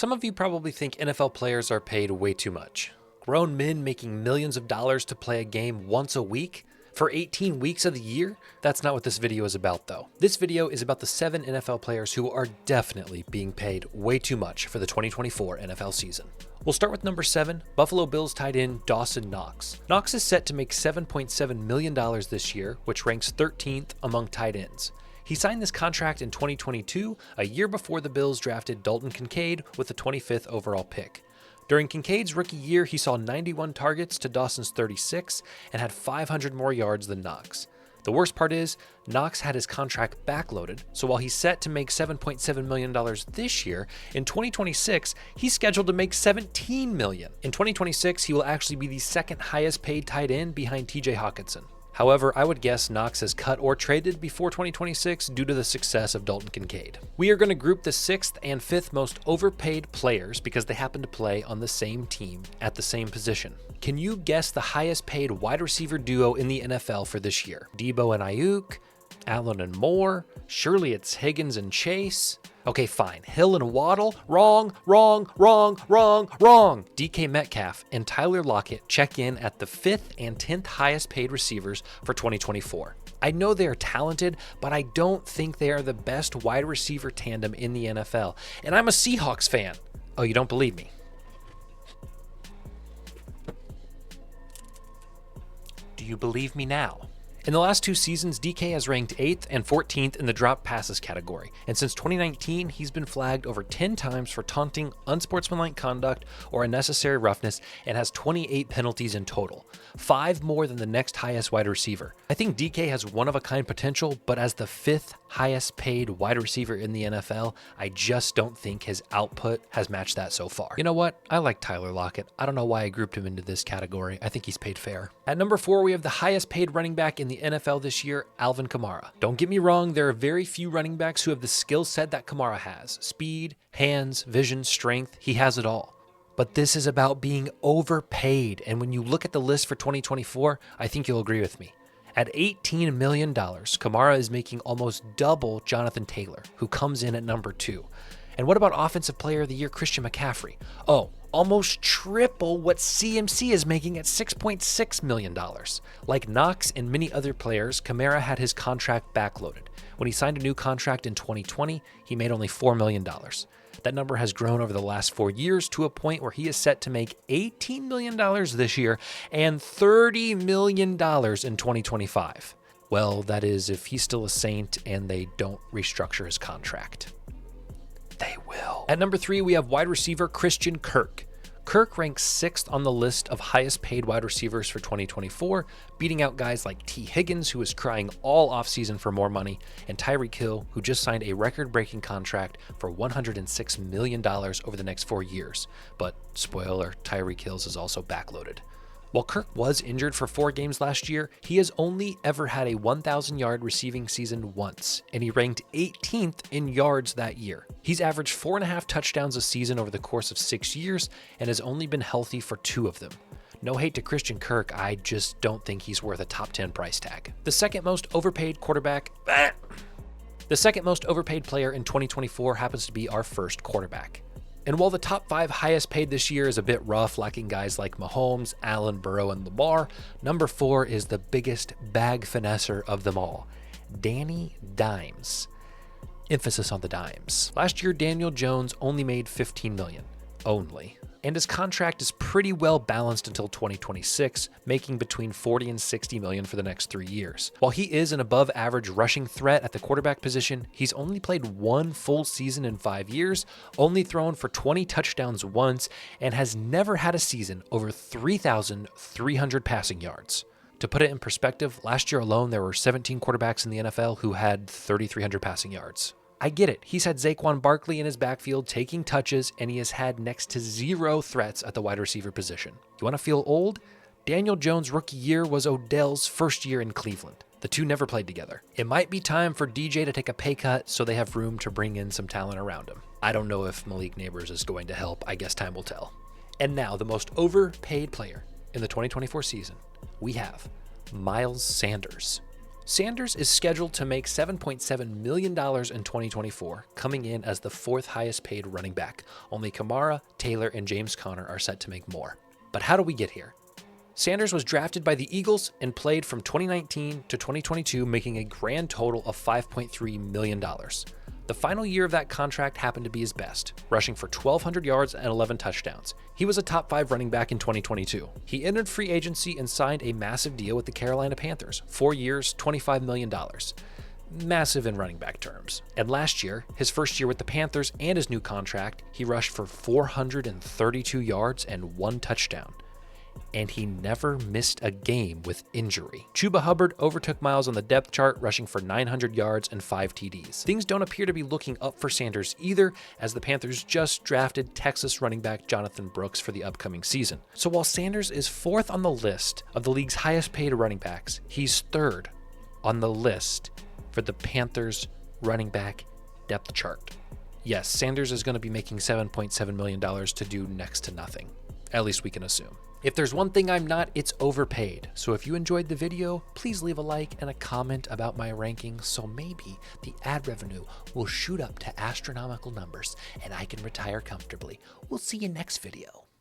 Some of you probably think NFL players are paid way too much. Grown men making millions of dollars to play a game once a week? For 18 weeks of the year? That's not what this video is about though. This video is about the 7 NFL players who are definitely being paid way too much for the 2024 NFL season. We'll start with number 7, Buffalo Bills tight end Dawson Knox. Knox is set to make $7.7 million this year, which ranks 13th among tight ends. He signed this contract in 2022, a year before the Bills drafted Dalton Kincaid with the 25th overall pick. During Kincaid's rookie year, he saw 91 targets to Dawson's 36 and had 500 more yards than Knox. The worst part is, Knox had his contract backloaded, so while he's set to make $7.7 million this year, in 2026, he's scheduled to make $17 million. In 2026, he will actually be the second highest paid tight end behind TJ Hawkinson. However, I would guess Knox is cut or traded before 2026 due to the success of Dalton Kincaid. We are going to group the 6th and 5th most overpaid players because they happen to play on the same team at the same position. Can you guess the highest paid wide receiver duo in the NFL for this year? Debo and Ayuk? Allen and Moore? Surely it's Higgins and Chase? Okay, fine. Hill and Waddle? Wrong. DK Metcalf and Tyler Lockett check in at the 5th and 10th highest paid receivers for 2024. I know they are talented, but I don't think they are the best wide receiver tandem in the NFL. And I'm a Seahawks fan. Oh, you don't believe me? Do you believe me now? In the last 2 seasons, DK has ranked 8th and 14th in the drop passes category, and since 2019, he's been flagged over 10 times for taunting, unsportsmanlike conduct, or unnecessary roughness, and has 28 penalties in total, 5 more than the next highest wide receiver. I think DK has one-of-a-kind potential, but as the 5th highest paid wide receiver in the NFL, I just don't think his output has matched that so far. You know what? I like Tyler Lockett. I don't know why I grouped him into this category. I think he's paid fair. At number 4, we have the highest paid running back in the NFL this year, Alvin Kamara. Don't get me wrong, there are very few running backs who have the skill set that Kamara has. Speed, hands, vision, strength, he has it all. But this is about being overpaid, and when you look at the list for 2024, I think you'll agree with me. At $18 million, Kamara is making almost double Jonathan Taylor, who comes in at number 2. And what about Offensive Player of the Year Christian McCaffrey? Oh, almost triple what CMC is making at $6.6 million. Like Knox and many other players, Kamara had his contract backloaded. When he signed a new contract in 2020, he made only $4 million. That number has grown over the last 4 years to a point where he is set to make $18 million this year and $30 million in 2025. Well, that is if he's still a Saint and they don't restructure his contract. They will. At number 3, we have wide receiver Christian Kirk. Kirk ranks 6th on the list of highest paid wide receivers for 2024, beating out guys like T. Higgins, who is crying all offseason for more money, and Tyreek Hill, who just signed a record-breaking contract for $106 million over the next 4 years. But, spoiler, Tyreek Hill's is also backloaded. While Kirk was injured for 4 games last year, he has only ever had a 1,000-yard receiving season once, and he ranked 18th in yards that year. He's averaged 4.5 touchdowns a season over the course of 6 years and has only been healthy for 2 of them. No hate to Christian Kirk, I just don't think he's worth a top 10 price tag. The second most overpaid player in 2024 happens to be our first quarterback. And while the top 5 highest paid this year is a bit rough, lacking guys like Mahomes, Allen, Burrow, and Lamar, number 4 is the biggest bag finesser of them all, Danny Dimes. Emphasis on the dimes. Last year, Daniel Jones only made $15 million. Only. And his contract is pretty well balanced until 2026, making between $40 and $60 million for the next 3 years. While he is an above average rushing threat at the quarterback position, he's only played 1 full season in 5 years, only thrown for 20 touchdowns once, and has never had a season over 3,300 passing yards. To put it in perspective, last year alone, there were 17 quarterbacks in the NFL who had 3,300 passing yards. I get it. He's had Saquon Barkley in his backfield taking touches, and he has had next to 0 threats at the wide receiver position. You want to feel old? Daniel Jones' rookie year was Odell's first year in Cleveland. The two never played together. It might be time for DJ to take a pay cut so they have room to bring in some talent around him. I don't know if Malik Neighbors is going to help. I guess time will tell. And now, the most overpaid player in the 2024 season, we have Miles Sanders. Sanders is scheduled to make $7.7 million in 2024, coming in as the 4th highest paid running back. Only Kamara, Taylor, and James Conner are set to make more. But how do we get here? Sanders was drafted by the Eagles and played from 2019 to 2022, making a grand total of $5.3 million. The final year of that contract happened to be his best, rushing for 1,200 yards and 11 touchdowns. He was a top 5 running back in 2022. He entered free agency and signed a massive deal with the Carolina Panthers, 4 years, $25 million. Massive in running back terms. And last year, his first year with the Panthers and his new contract, he rushed for 432 yards and 1 touchdown. And he never missed a game with injury. Chuba Hubbard overtook Miles on the depth chart, rushing for 900 yards and 5 TDs. Things don't appear to be looking up for Sanders either, as the Panthers just drafted Texas running back Jonathan Brooks for the upcoming season. So while Sanders is 4th on the list of the league's highest paid running backs, he's 3rd on the list for the Panthers running back depth chart. Yes, Sanders is going to be making $7.7 million to do next to nothing. At least we can assume. If there's one thing I'm not, it's overpaid. So if you enjoyed the video, please leave a like and a comment about my rankings so maybe the ad revenue will shoot up to astronomical numbers and I can retire comfortably. We'll see you next video.